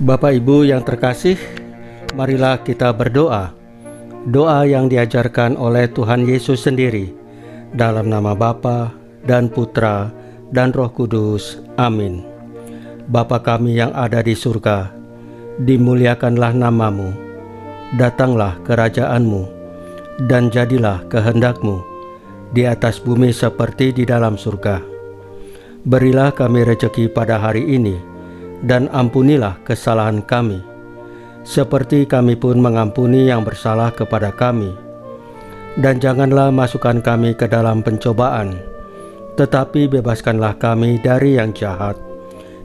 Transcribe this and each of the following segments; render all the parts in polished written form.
Bapak Ibu yang terkasih, marilah kita berdoa. Doa yang diajarkan oleh Tuhan Yesus sendiri. Dalam nama Bapa dan Putra dan Roh Kudus. Amin. Bapa kami yang ada di surga, dimuliakanlah namamu. Datanglah kerajaan-Mu, dan jadilah kehendak-Mu di atas bumi seperti di dalam surga. Berilah kami rejeki pada hari ini, dan ampunilah kesalahan kami, seperti kami pun mengampuni yang bersalah kepada kami. Dan janganlah masukkan kami ke dalam pencobaan, tetapi bebaskanlah kami dari yang jahat.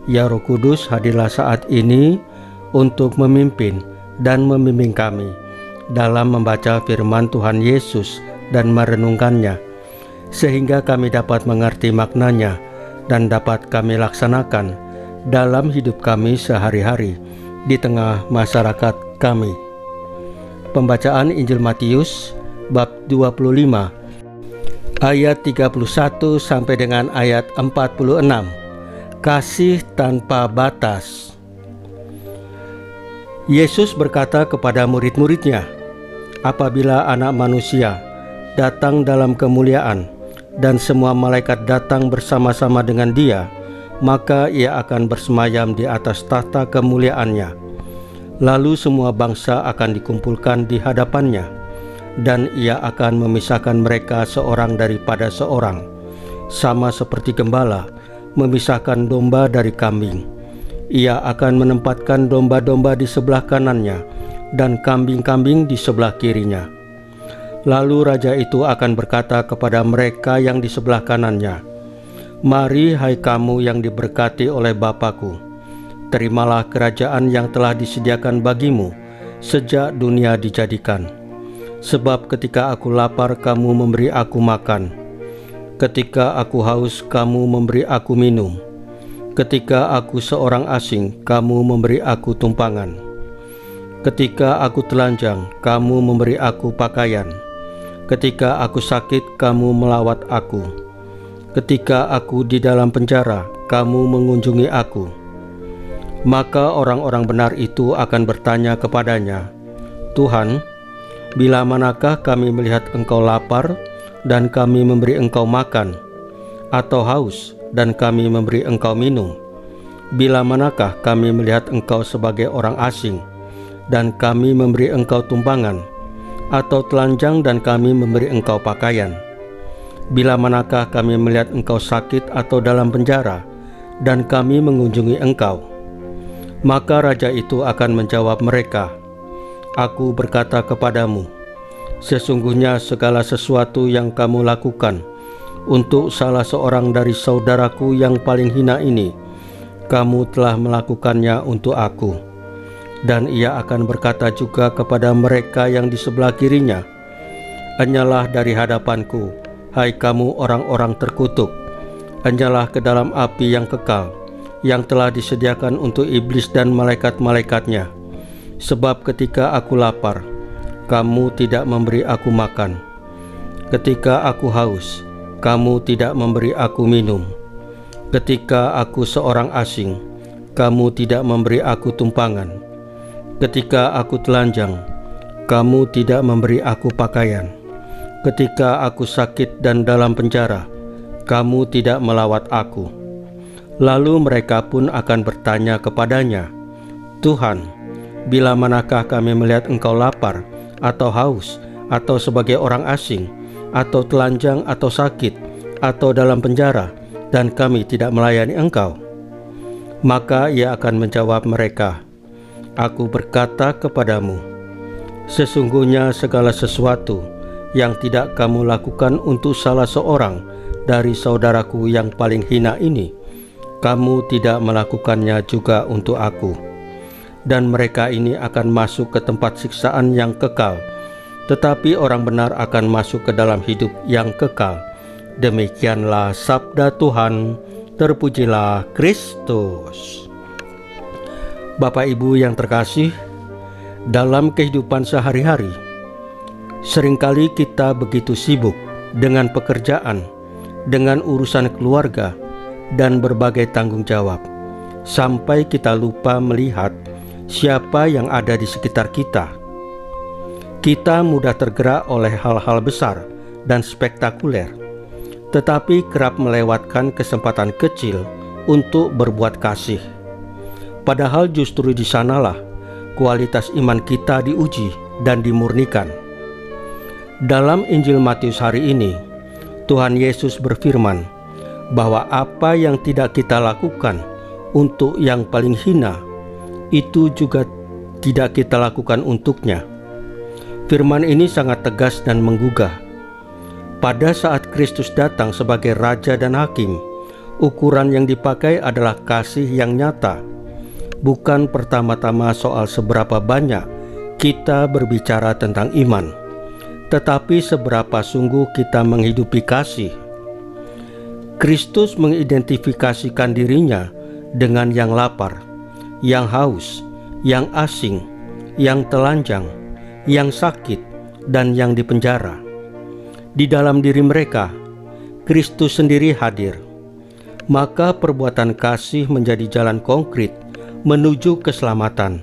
Ya Roh Kudus, hadirlah saat ini untuk memimpin dan membimbing kami dalam membaca firman Tuhan Yesus dan merenungkannya, sehingga kami dapat mengerti maknanya dan dapat kami laksanakan dalam hidup kami sehari-hari di tengah masyarakat kami. Pembacaan Injil Matius bab 25 ayat 31 sampai dengan ayat 46. Kasih tanpa batas. Yesus berkata kepada murid-muridnya, apabila Anak Manusia datang dalam kemuliaan dan semua malaikat datang bersama-sama dengan Dia, maka Ia akan bersemayam di atas tahta kemuliaannya. Lalu semua bangsa akan dikumpulkan di hadapannya, dan Ia akan memisahkan mereka seorang daripada seorang, sama seperti gembala memisahkan domba dari kambing. Ia akan menempatkan domba-domba di sebelah kanannya dan kambing-kambing di sebelah kirinya. Lalu raja itu akan berkata kepada mereka yang di sebelah kanannya, mari hai kamu yang diberkati oleh Bapa-Ku, terimalah kerajaan yang telah disediakan bagimu sejak dunia dijadikan. Sebab ketika aku lapar, kamu memberi aku makan. Ketika aku haus, kamu memberi aku minum. Ketika aku seorang asing, kamu memberi aku tumpangan. Ketika aku telanjang, kamu memberi aku pakaian. Ketika aku sakit, kamu melawat aku. Ketika aku di dalam penjara, kamu mengunjungi aku. Maka orang-orang benar itu akan bertanya kepadanya, Tuhan, bila manakah kami melihat Engkau lapar dan kami memberi Engkau makan, atau haus dan kami memberi Engkau minum? Bila manakah kami melihat Engkau sebagai orang asing dan kami memberi Engkau tumpangan, atau telanjang dan kami memberi Engkau pakaian? Bila manakah kami melihat Engkau sakit atau dalam penjara dan kami mengunjungi Engkau? Maka raja itu akan menjawab mereka, aku berkata kepadamu, sesungguhnya segala sesuatu yang kamu lakukan untuk salah seorang dari saudaraku yang paling hina ini, kamu telah melakukannya untuk aku. Dan ia akan berkata juga kepada mereka yang di sebelah kirinya, enyalah dari hadapanku, hai kamu orang-orang terkutuk, enyalah ke dalam api yang kekal, yang telah disediakan untuk iblis dan malaikat-malaikatnya. Sebab ketika aku lapar, kamu tidak memberi aku makan. Ketika aku haus, kamu tidak memberi aku minum. Ketika aku seorang asing, kamu tidak memberi aku tumpangan. Ketika aku telanjang, kamu tidak memberi aku pakaian. Ketika aku sakit dan dalam penjara, kamu tidak melawat aku. Lalu mereka pun akan bertanya kepadanya, Tuhan, bila manakah kami melihat Engkau lapar, atau haus, atau sebagai orang asing, atau telanjang, atau sakit, atau dalam penjara, dan kami tidak melayani Engkau? Maka ia akan menjawab mereka, aku berkata kepadamu, sesungguhnya segala sesuatu yang tidak kamu lakukan untuk salah seorang dari saudaraku yang paling hina ini, kamu tidak melakukannya juga untuk aku. Dan mereka ini akan masuk ke tempat siksaan yang kekal, tetapi orang benar akan masuk ke dalam hidup yang kekal. Demikianlah sabda Tuhan. Terpujilah Kristus. Bapak Ibu yang terkasih, dalam kehidupan sehari-hari, seringkali kita begitu sibuk dengan pekerjaan, dengan urusan keluarga, dan berbagai tanggung jawab, sampai kita lupa melihat siapa yang ada di sekitar kita. Kita mudah tergerak oleh hal-hal besar dan spektakuler, tetapi kerap melewatkan kesempatan kecil untuk berbuat kasih. Padahal justru di sanalah kualitas iman kita diuji dan dimurnikan. Dalam Injil Matius hari ini, Tuhan Yesus berfirman bahwa apa yang tidak kita lakukan untuk yang paling hina, itu juga tidak kita lakukan untuknya. Firman ini sangat tegas dan menggugah. Pada saat Kristus datang sebagai Raja dan Hakim, ukuran yang dipakai adalah kasih yang nyata, bukan pertama-tama soal seberapa banyak kita berbicara tentang iman, tetapi seberapa sungguh kita menghidupi kasih. Kristus mengidentifikasikan dirinya dengan yang lapar, yang haus, yang asing, yang telanjang, yang sakit, dan yang dipenjara. Di dalam diri mereka, Kristus sendiri hadir. Maka perbuatan kasih menjadi jalan konkret menuju keselamatan.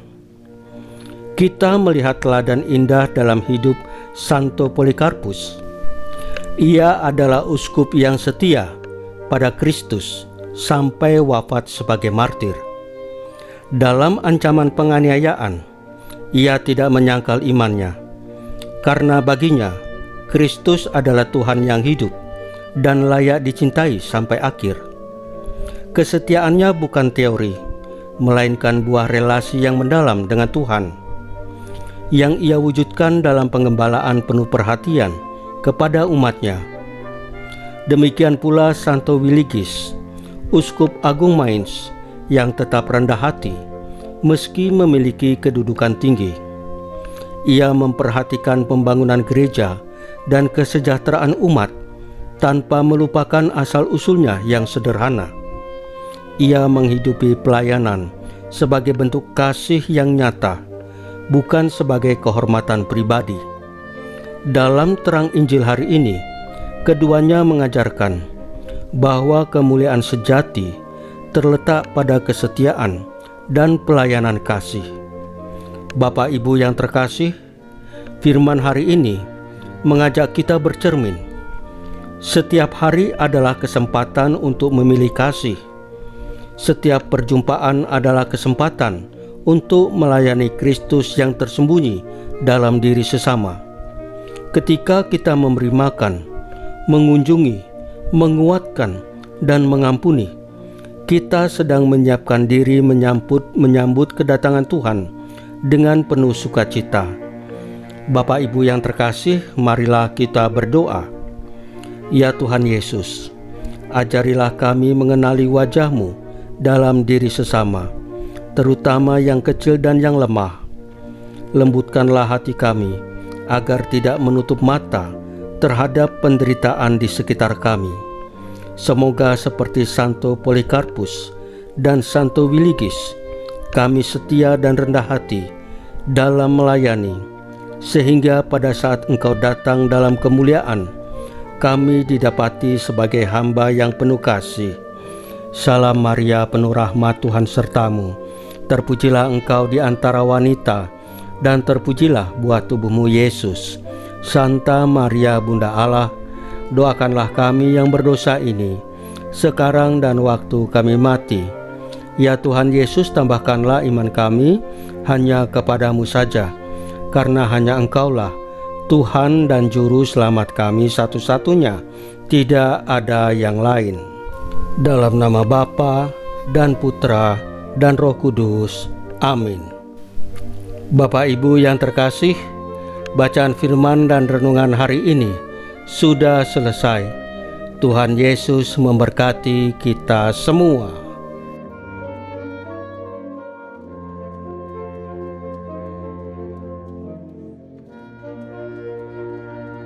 Kita melihat teladan indah dalam hidup Santo Polikarpus. Ia adalah uskup yang setia pada Kristus sampai wafat sebagai martir. Dalam ancaman penganiayaan, ia tidak menyangkal imannya, karena baginya Kristus adalah Tuhan yang hidup dan layak dicintai sampai akhir. Kesetiaannya bukan teori, melainkan buah relasi yang mendalam dengan Tuhan, yang ia wujudkan dalam pengembalaan penuh perhatian kepada umatnya. Demikian pula Santo Willigis, Uskup Agung Mainz, yang tetap rendah hati meski memiliki kedudukan tinggi. Ia memperhatikan pembangunan gereja dan kesejahteraan umat tanpa melupakan asal-usulnya yang sederhana. Ia menghidupi pelayanan sebagai bentuk kasih yang nyata, bukan sebagai kehormatan pribadi. Dalam terang Injil hari ini, keduanya mengajarkan bahwa kemuliaan sejati terletak pada kesetiaan dan pelayanan kasih. Bapak Ibu yang terkasih, firman hari ini mengajak kita bercermin. Setiap hari adalah kesempatan untuk memilih kasih. Setiap perjumpaan adalah kesempatan untuk melayani Kristus yang tersembunyi dalam diri sesama. Ketika kita memberi makan, mengunjungi, menguatkan, dan mengampuni, kita sedang menyiapkan diri menyambut kedatangan Tuhan dengan penuh sukacita. Bapak Ibu yang terkasih, marilah kita berdoa. Ya Tuhan Yesus, ajarilah kami mengenali wajah-Mu dalam diri sesama, terutama yang kecil dan yang lemah. Lembutkanlah hati kami agar tidak menutup mata terhadap penderitaan di sekitar kami. Semoga seperti Santo Polikarpus dan Santo Willigis, kami setia dan rendah hati dalam melayani, sehingga pada saat Engkau datang dalam kemuliaan, kami didapati sebagai hamba yang penuh kasih. Salam Maria, penuh rahmat, Tuhan sertamu. Terpujilah Engkau di antara wanita, dan terpujilah buah tubuh-Mu Yesus. Santa Maria Bunda Allah, doakanlah kami yang berdosa ini, sekarang dan waktu kami mati. Ya Tuhan Yesus, tambahkanlah iman kami hanya kepadamu saja, karena hanya Engkaulah Tuhan dan Juru Selamat kami satu-satunya, tidak ada yang lain. Dalam nama Bapa dan Putra dan Roh Kudus. Amin. Bapak Ibu yang terkasih, bacaan firman dan renungan hari ini sudah selesai. Tuhan Yesus memberkati kita semua.